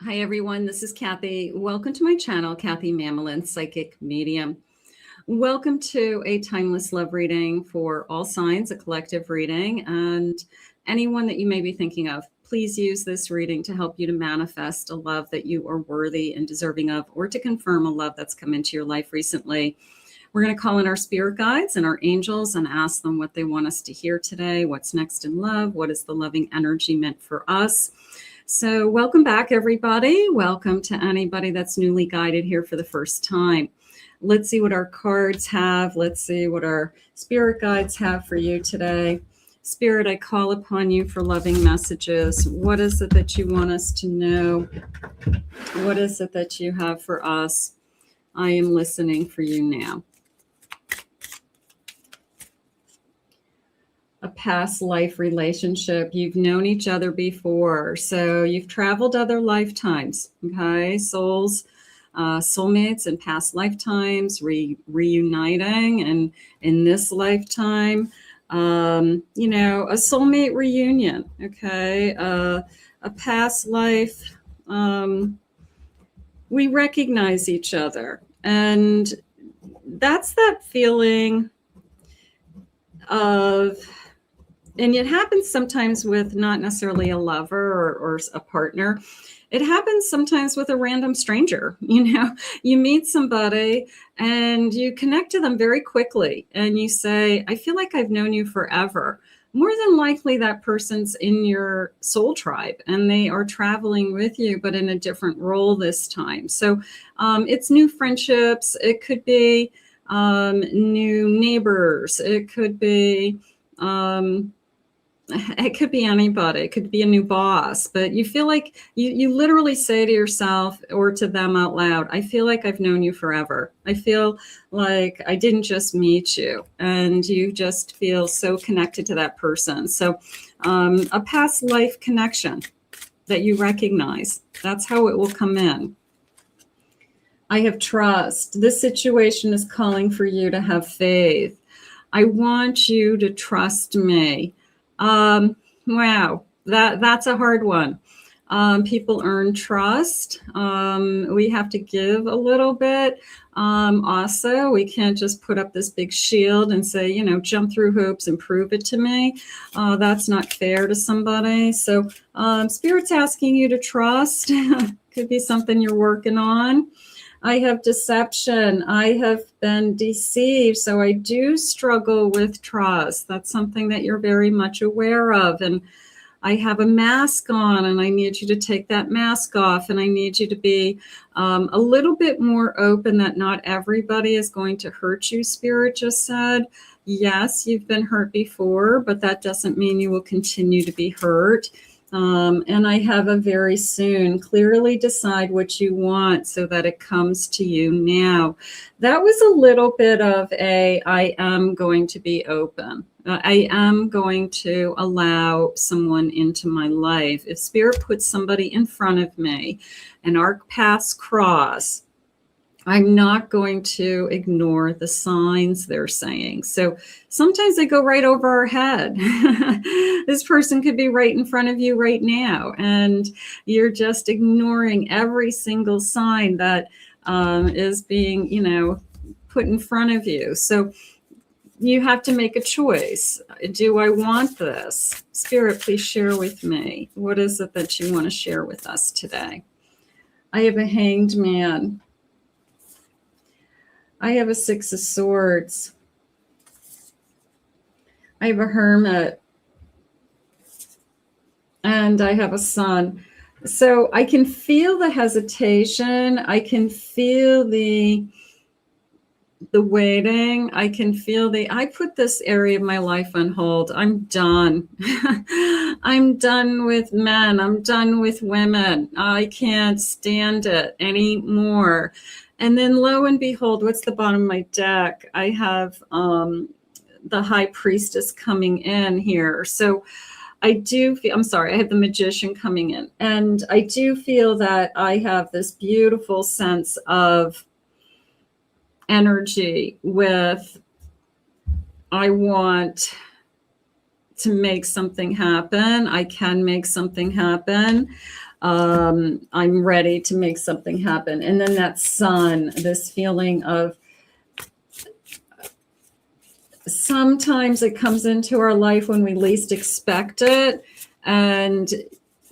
Hi, everyone. This is Kathy. Welcome to my channel, Kathy Mamelin, Psychic Medium. Welcome to a timeless love reading for all signs, a collective reading, and anyone that you may be thinking of. Please use this reading to help you to manifest a love that you are worthy and deserving of, or to confirm a love that's come into your life recently. We're going to call in our spirit guides and our angels and ask them what they want us to hear today. What's next in love? What is the loving energy meant for us? So welcome back, everybody. Welcome to anybody that's newly guided here for the first time. Let's see what our cards have. Let's see what our spirit guides have for you today. Spirit, I call upon you for loving messages. What is it that you want us to know? What is it that you have for us? I am listening for you now. A past life relationship. You've known each other before, so you've traveled other lifetimes. Okay, souls, soulmates in past lifetimes, reuniting, and in this lifetime, you know, a soulmate reunion. Okay, a past life. We recognize each other, and that's that feeling of. And it happens sometimes with not necessarily a lover or a partner. It happens sometimes with a random stranger. You know, you meet somebody and you connect to them very quickly and you say, I feel like I've known you forever. More than likely that person's in your soul tribe and they are traveling with you, but in a different role this time. So it's new friendships. It could be new neighbors. It could be anybody. It could be a new boss, but you feel like you literally say to yourself or to them out loud, I feel like I've known you forever. I feel like I didn't just meet you, and you just feel so connected to that person. So a past life connection that you recognize. That's how it will come in. I have trust. This situation is calling for you to have faith. I want you to trust me. Wow, that's a hard one. People earn trust. We have to give a little bit. Also, we can't just put up this big shield and say, you know, jump through hoops and prove it to me. That's not fair to somebody. So Spirit's asking you to trust. Could be something you're working on. I have deception. I have been deceived. So I do struggle with trust. That's something that you're very much aware of. And I have a mask on and I need you to take that mask off. And I need you to be a little bit more open that not everybody is going to hurt you, Spirit just said. Yes, you've been hurt before, but that doesn't mean you will continue to be hurt. And I have a very soon. Clearly decide what you want so that it comes to you now. That was a little bit of a, I am going to be open. I am going to allow someone into my life. If Spirit puts somebody in front of me and our paths cross, I'm not going to ignore the signs they're saying. So sometimes they go right over our head. This person could be right in front of you right now, and you're just ignoring every single sign that is being, you know, put in front of you. So you have to make a choice. Do I want this? Spirit, please share with me. What is it that you want to share with us today? I have a Hanged Man. I have a Six of Swords. I have a Hermit. And I have a Sun. So I can feel the hesitation. I can feel the waiting. I can feel I put this area of my life on hold. I'm done. I'm done with men. I'm done with women. I can't stand it anymore. And then lo and behold, what's the bottom of my deck? I have the High Priestess coming in here. So I do feel, I'm sorry, I have the Magician coming in. And I do feel that I have this beautiful sense of energy with, I want to make something happen. I can make something happen. I'm ready to make something happen. And then that sun, this feeling of sometimes it comes into our life when we least expect it, and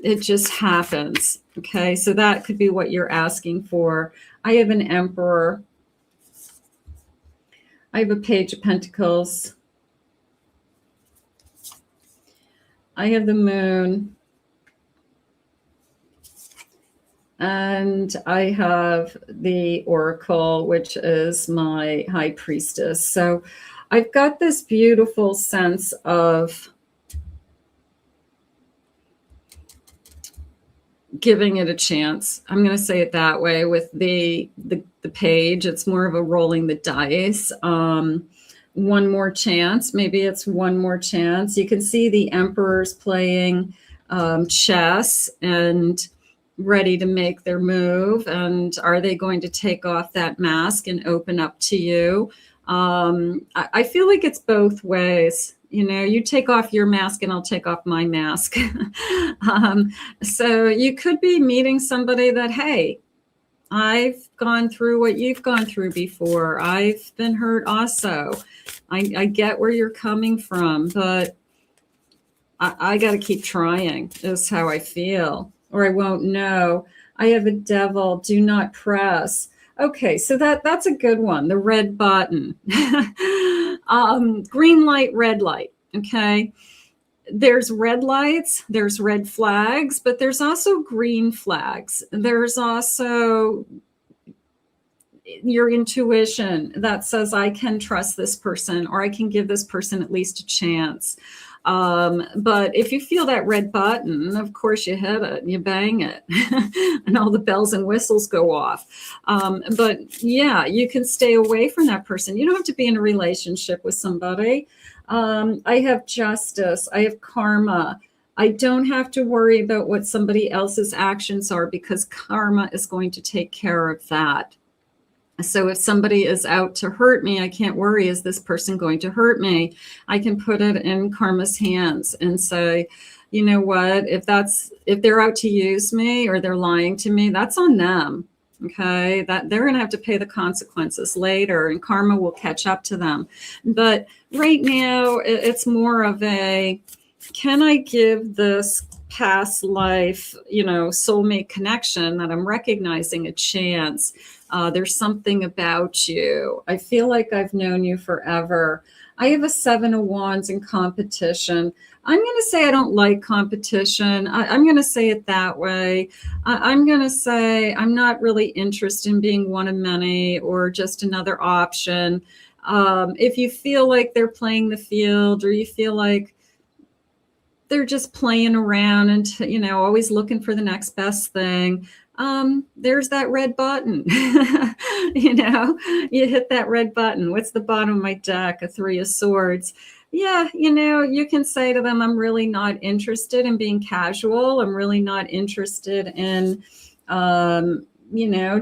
it just happens. Okay, so that could be what you're asking for. I have an Emperor. I have a Page of Pentacles. I have the Moon. And I have the Oracle, which is my High Priestess. So I've got this beautiful sense of giving it a chance. I'm going to say it that way with the page. It's more of a rolling the dice. One more chance. Maybe it's one more chance. You can see the Emperors playing chess and ready to make their move. And are they going to take off that mask and open up to you? I feel like it's both ways. You know, you take off your mask and I'll take off my mask. So you could be meeting somebody that, hey, I've gone through what you've gone through before. I've been hurt also. I get where you're coming from, but I got to keep trying is how I feel, or I won't know. I have a Devil, do not press. Okay, so that's a good one. The red button. Green light, red light. Okay. There's red lights, there's red flags, but there's also green flags. There's also your intuition that says, I can trust this person, or I can give this person at least a chance. But if you feel that red button, of course you hit it and you bang it and all the bells and whistles go off. But yeah, you can stay away from that person. You don't have to be in a relationship with somebody. I have Justice. I have Karma. I don't have to worry about what somebody else's actions are because karma is going to take care of that. So if somebody is out to hurt me, I can't worry, is this person going to hurt me? I can put it in karma's hands and say, you know what, if they're out to use me or they're lying to me, that's on them. Okay, that they're going to have to pay the consequences later and karma will catch up to them. But right now it's more of a, can I give this past life, soulmate connection that I'm recognizing a chance? There's something about you. I feel like I've known you forever. I have a 7 of Wands in competition. I'm going to say I don't like competition. I'm going to say it that way. I'm going to say I'm not really interested in being one of many or just another option. If you feel like they're playing the field, or you feel like they're just playing around and, always looking for the next best thing, there's that red button. You hit that red button. What's the bottom of my deck? A 3 of Swords. Yeah, you can say to them, I'm really not interested in being casual. I'm really not interested in,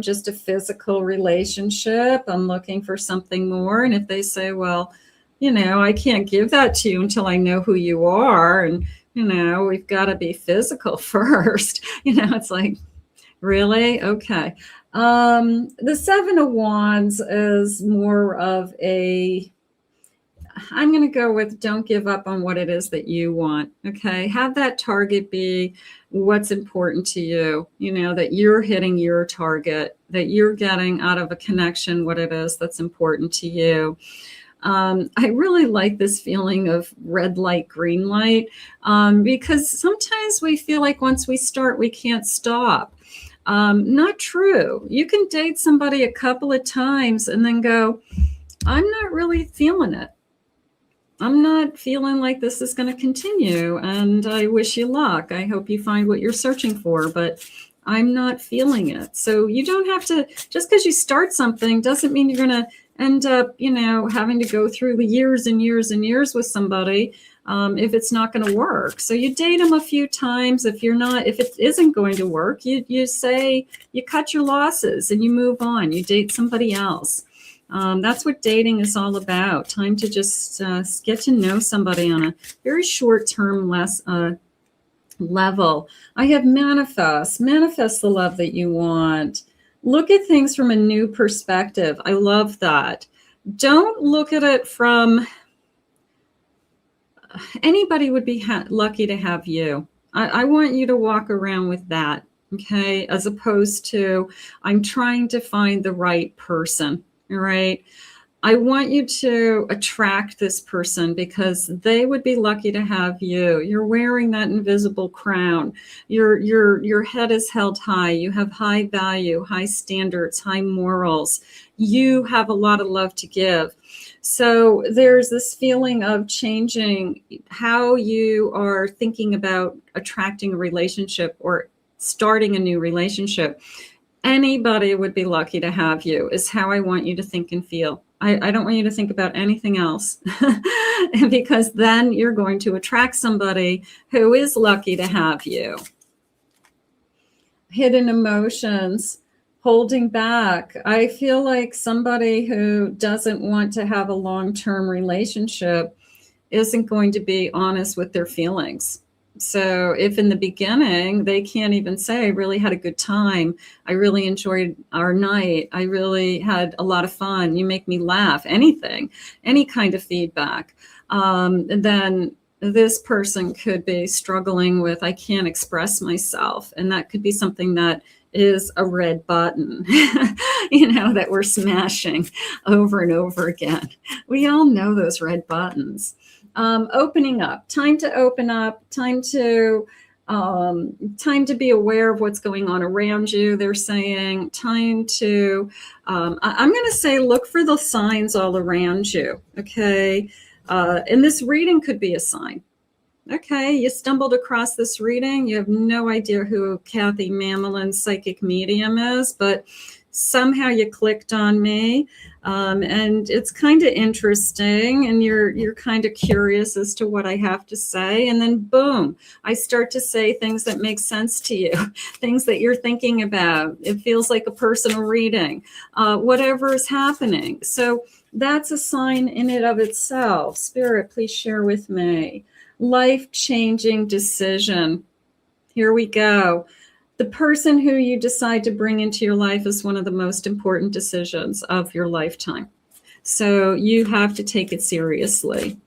just a physical relationship. I'm looking for something more. And if they say, well, I can't give that to you until I know who you are. And, we've got to be physical first. It's like, really? Okay. The 7 of Wands is more of I'm going to go with don't give up on what it is that you want. Okay. Have that target be what's important to you, that you're hitting your target, that you're getting out of a connection what it is that's important to you. I really like this feeling of red light, green light, because sometimes we feel like once we start, we can't stop. Not true. You can date somebody a couple of times and then go, I'm not really feeling it. I'm not feeling like this is going to continue. And I wish you luck. I hope you find what you're searching for, but I'm not feeling it. So you don't have to, just because you start something doesn't mean you're going to end up, having to go through the years and years and years with somebody if it's not going to work. So you date them a few times. If it isn't going to work, you say, you cut your losses and you move on. You date somebody else. That's what dating is all about. Time to just get to know somebody on a very short-term level. I have manifest the love that you want. Look at things from a new perspective. I love that. Don't look at it from anybody would be lucky to have you. I want you to walk around with that, okay? As opposed to, I'm trying to find the right person, all right? I want you to attract this person because they would be lucky to have you. You're wearing that invisible crown. Your head is held high. You have high value, high standards, high morals. You have a lot of love to give. So there's this feeling of changing how you are thinking about attracting a relationship or starting a new relationship. Anybody would be lucky to have you is how I want you to think and feel. I don't want you to think about anything else because then you're going to attract somebody who is lucky to have you. Hidden emotions, holding back. I feel like somebody who doesn't want to have a long-term relationship isn't going to be honest with their feelings. So if in the beginning they can't even say, I really had a good time, I really enjoyed our night, I really had a lot of fun, you make me laugh, anything, any kind of feedback, then this person could be struggling with, I can't express myself. And that could be something that is a red button, that we're smashing over and over again. We all know those red buttons. Opening up, time to open up, time to be aware of what's going on around you. They're saying time to, I'm going to say, look for the signs all around you. Okay. And this reading could be a sign. Okay. You stumbled across this reading. You have no idea who Kathy Mamelin's psychic medium is, but somehow you clicked on me, and it's kind of interesting, and you're kind of curious as to what I have to say, and then boom, I start to say things that make sense to you, things that you're thinking about. It feels like a personal reading, whatever is happening. So that's a sign in and of itself. Spirit, please share with me. Life-changing decision. Here we go. The person who you decide to bring into your life is one of the most important decisions of your lifetime. So you have to take it seriously.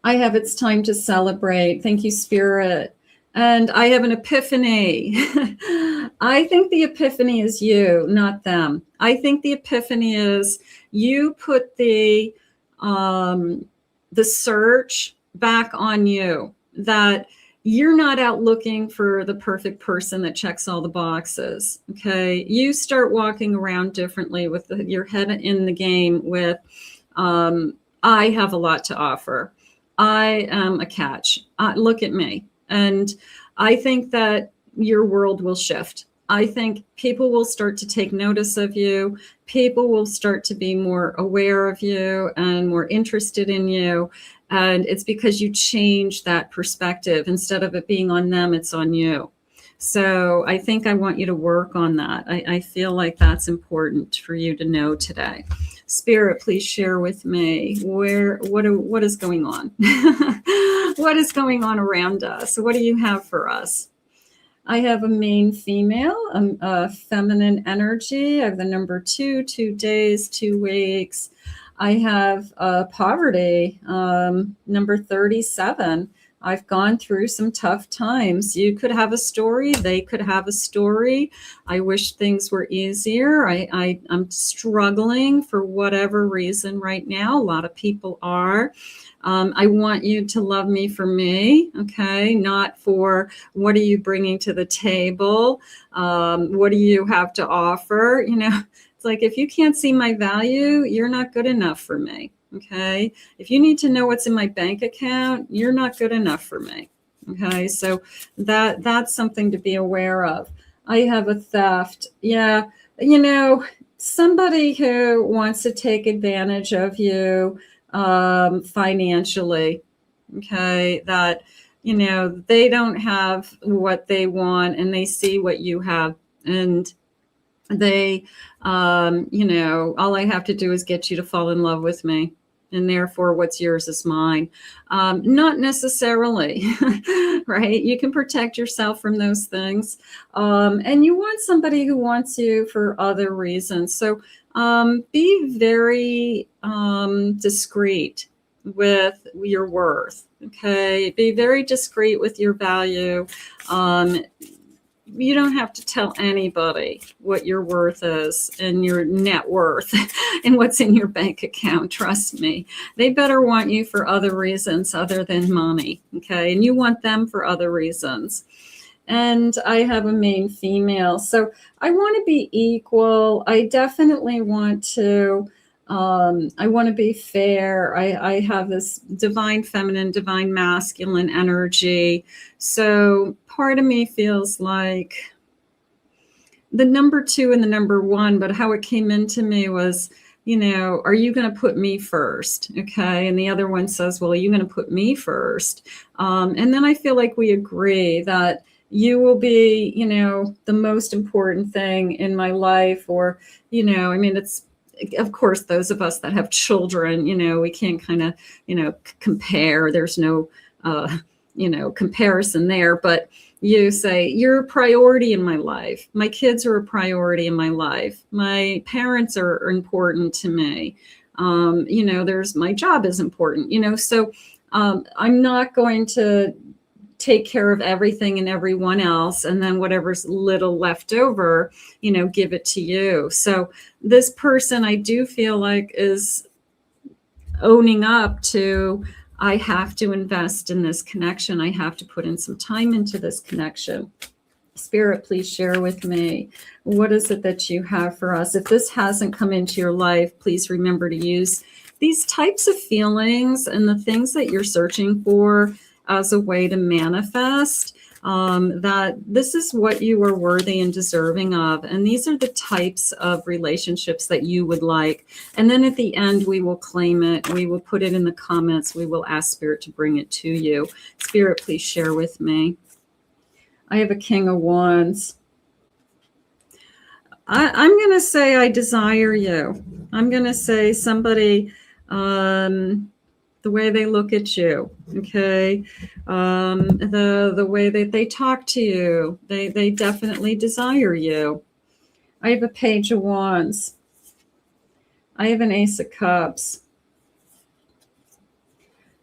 I have it's time to celebrate. Thank you, Spirit. And I have an epiphany. I think the epiphany is you, not them. I think the epiphany is you put the search back on you, that you're not out looking for the perfect person that checks all the boxes. Okay. You start walking around differently with your head in the game with, I have a lot to offer. I am a catch. Look at me. And I think that your world will shift. I think people will start to take notice of you. People will start to be more aware of you and more interested in you. And it's because you change that perspective. Instead of it being on them, it's on you. So I think I want you to work on that. I feel like that's important for you to know today. Spirit, please share with me what is going on? What is going on around us? What do you have for us? I have a main female, a feminine energy. I have the number 2 days, 2 weeks. I have poverty, number 37. I've gone through some tough times. You could have a story. They could have a story. I wish things were easier. I'm struggling for whatever reason right now. A lot of people are. I want you to love me for me, okay? Not for what are you bringing to the table? What do you have to offer? It's like, if you can't see my value, you're not good enough for me, okay? If you need to know what's in my bank account, you're not good enough for me, okay? So that's something to be aware of. I have a theft. Yeah, somebody who wants to take advantage of you financially, okay, that, they don't have what they want and they see what you have, and They, you know, all I have to do is get you to fall in love with me. And therefore, what's yours is mine. Not necessarily, right? You can protect yourself from those things. And you want somebody who wants you for other reasons. So be very discreet with your worth. Okay. Be very discreet with your value. You don't have to tell anybody what your worth is and your net worth and what's in your bank account. Trust me. They better want you for other reasons other than money. Okay. And you want them for other reasons. And I have a main female. So I want to be equal. I definitely want to. I want to be fair. I have this divine feminine, divine masculine energy. So part of me feels like the number 2 and the number 1, but how it came into me was, you know, are you going to put me first? Okay. And the other one says, well, are you going to put me first? And then I feel like we agree that you will be, you know, the most important thing in my life, or, you know, I mean, it's, of course, those of us that have children, you know, we can't kind of, you know, compare. There's no, you know, comparison there. But you say, you're a priority in my life. My kids are a priority in my life. My parents are important to me. You know, there's my job is important, you know, so I'm not going to take care of everything and everyone else, and then whatever's little left over, you know, give it to you. So this person, I do feel like, is owning up to, I have to invest in this connection. I have to put in some time into this connection. Spirit, please share with me, what is it that you have for us? If this hasn't come into your life, please remember to use these types of feelings and the things that you're searching for as a way to manifest that this is what you are worthy and deserving of. And these are the types of relationships that you would like. And then at the end, we will claim it. We will put it in the comments. We will ask Spirit to bring it to you. Spirit, please share with me. I have a King of Wands. I'm going to say I desire you. I'm going to say somebody, the way they look at you, okay, the way that they talk to you, they definitely desire you. I have a Page of Wands. I have an Ace of Cups.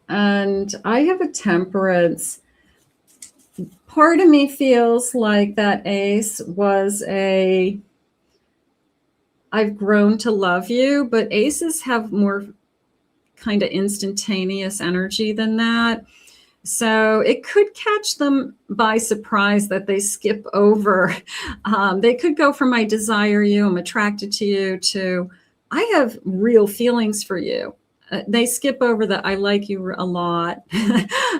And I have a Temperance. Part of me feels like that Ace was a, I've grown to love you, but Aces have more kind of instantaneous energy than that. So it could catch them by surprise that they skip over. They could go from I desire you, I'm attracted to you, to I have real feelings for you. They skip over the I like you a lot.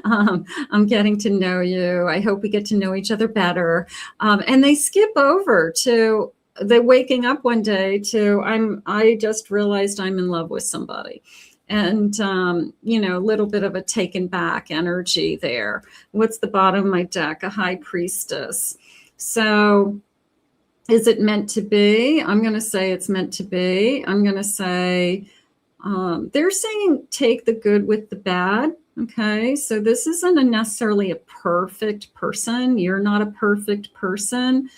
I'm getting to know you. I hope we get to know each other better. And they skip over to the waking up one day to I just realized I'm in love with somebody. And, you know, a little bit of a taken back energy there. What's the bottom of my deck? A High Priestess. So is it meant to be? I'm going to say it's meant to be. I'm going to say they're saying take the good with the bad. Okay, so this isn't necessarily a perfect person. You're not a perfect person.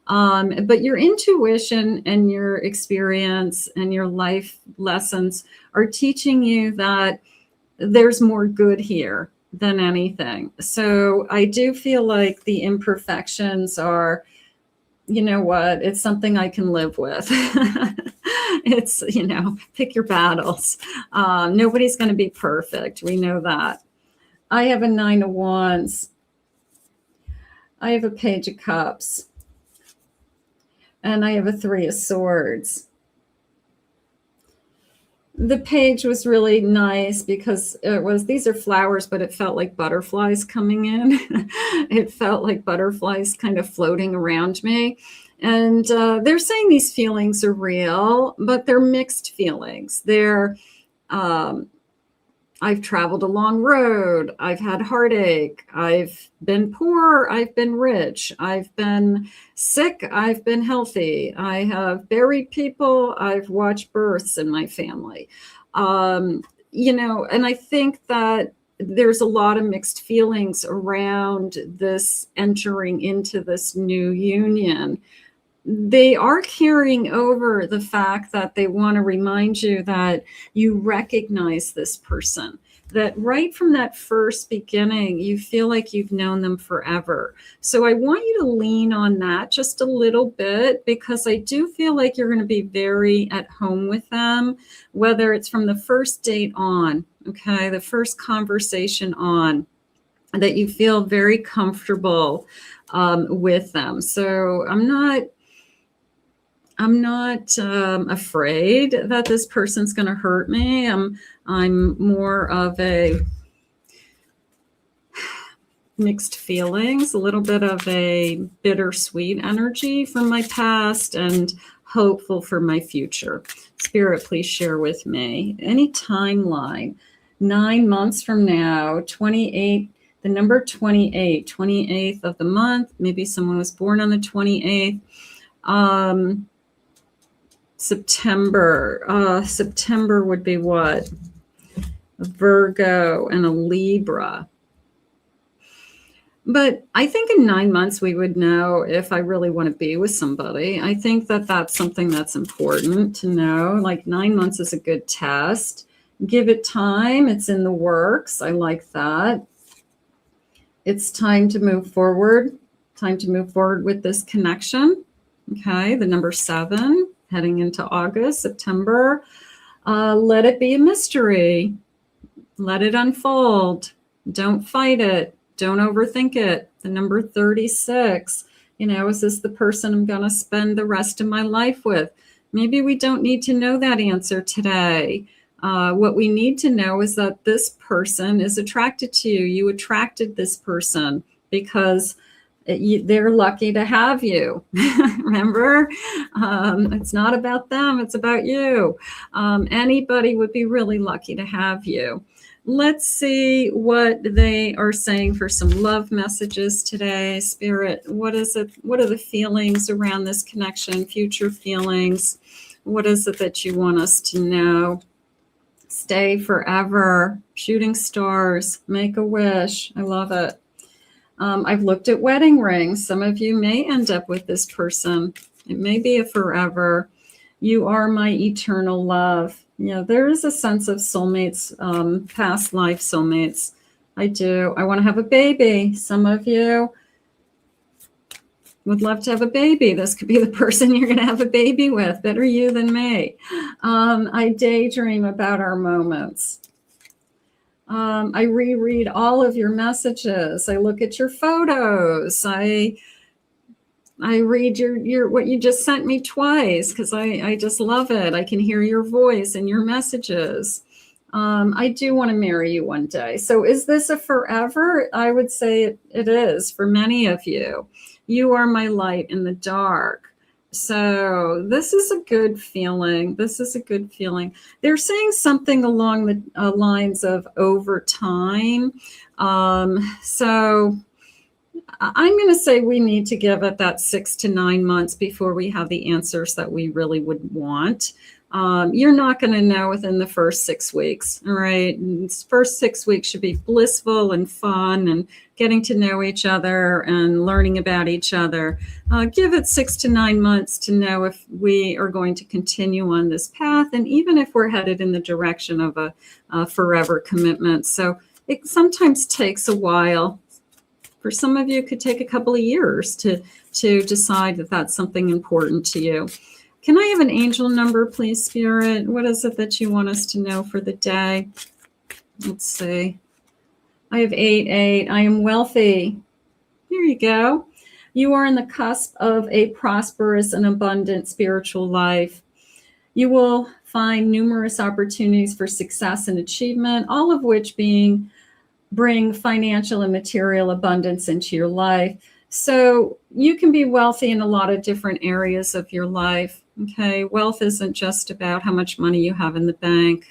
But your intuition and your experience and your life lessons are teaching you that there's more good here than anything. So I do feel like the imperfections are, you know what, it's something I can live with. It's, you know, pick your battles. Nobody's going to be perfect. We know that. I have a Nine of Wands. I have a Page of Cups. And I have a Three of Swords. The page was really nice because it was, these are flowers, but it felt like butterflies coming in. It felt like butterflies kind of floating around me. And they're saying these feelings are real, but they're mixed feelings. They're I've traveled a long road. I've had heartache. I've been poor. I've been rich. I've been sick. I've been healthy. I have buried people. I've watched births in my family. And I think that there's a lot of mixed feelings around this entering into this new union. They are carrying over the fact that they want to remind you that you recognize this person, that right from that first beginning, you feel like you've known them forever. So I want you to lean on that just a little bit, because I do feel like you're going to be very at home with them, whether it's from the first date on, okay, the first conversation on, that you feel very comfortable with them. So I'm not afraid that this person's going to hurt me. I'm more of a mixed feelings, a little bit of a bittersweet energy from my past and hopeful for my future. Spirit, please share with me any timeline. 9 months from now, 28, the number 28, 28th of the month. Maybe someone was born on the 28th. September would be what? A Virgo and a Libra. But I think in 9 months, we would know if I really want to be with somebody. I think that that's something that's important to know. Like 9 months is a good test. Give it time. It's in the works. I like that. It's time to move forward. Time to move forward with this connection. Okay, the number 7. Heading into August, September. Let it be a mystery. Let it unfold. Don't fight it. Don't overthink it. The number 36. Is this the person I'm going to spend the rest of my life with? Maybe we don't need to know that answer today. What we need to know is that this person is attracted to you. You attracted this person because they're lucky to have you. Remember, it's not about them, it's about you. Anybody would be really lucky to have you. Let's see what they are saying for some love messages today. Spirit, what is it? What are the feelings around this connection? Future feelings. What is it that you want us to know? Stay forever. Shooting stars. Make a wish. I love it. I've looked at wedding rings. Some of you may end up with this person. It may be a forever. You are my eternal love. There is a sense of soulmates, past life soulmates. I do. I want to have a baby. Some of you would love to have a baby. This could be the person you're going to have a baby with. Better you than me. I daydream about our moments. I reread all of your messages. I look at your photos. I read your what you just sent me twice because I just love it. I can hear your voice and your messages. I do want to marry you one day. So is this a forever? I would say it is for many of you. You are my light in the dark. So this is a good feeling. This is a good feeling. They're saying something along the lines of over time. So I'm going to say we need to give it that 6 to 9 months before we have the answers that we really would want. You're not going to know within the first 6 weeks. All right. First 6 weeks should be blissful and fun and getting to know each other and learning about each other. Give it 6 to 9 months to know if we are going to continue on this path, and even if we're headed in the direction of a forever commitment. So it sometimes takes a while. For some of you, it could take a couple of years to decide that that's something important to you. Can I have an angel number, please, Spirit? What is it that you want us to know for the day? Let's see. I have 88. I am wealthy. Here you go. You are in the cusp of a prosperous and abundant spiritual life. You will find numerous opportunities for success and achievement, all of which bring financial and material abundance into your life. So you can be wealthy in a lot of different areas of your life. Okay. Wealth isn't just about how much money you have in the bank.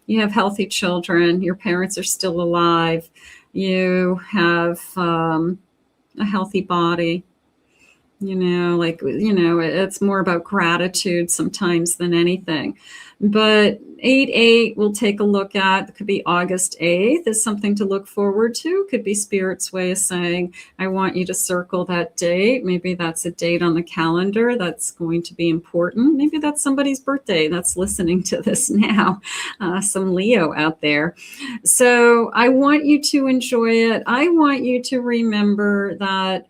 You have healthy children. Your parents are still alive. You have a healthy body. It's more about gratitude sometimes than anything. But 8/8 we'll take a look at. It could be August 8th is something to look forward to. Could be Spirit's way of saying, I want you to circle that date. Maybe that's a date on the calendar that's going to be important. Maybe that's somebody's birthday that's listening to this now. Some Leo out there. So I want you to enjoy it. I want you to remember that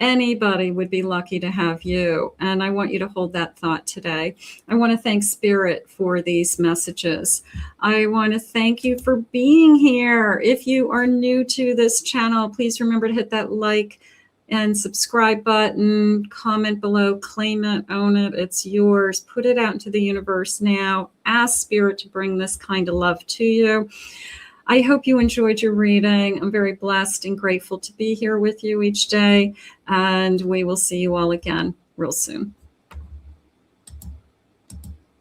anybody would be lucky to have you. And I want you to hold that thought today. I want to thank Spirit for these messages. I want to thank you for being here. If you are new to this channel, please remember to hit that like and subscribe button, comment below, claim it, own it. It's yours. Put it out into the universe now. Ask Spirit to bring this kind of love to you. I hope you enjoyed your reading. I'm very blessed and grateful to be here with you each day, and we will see you all again real soon.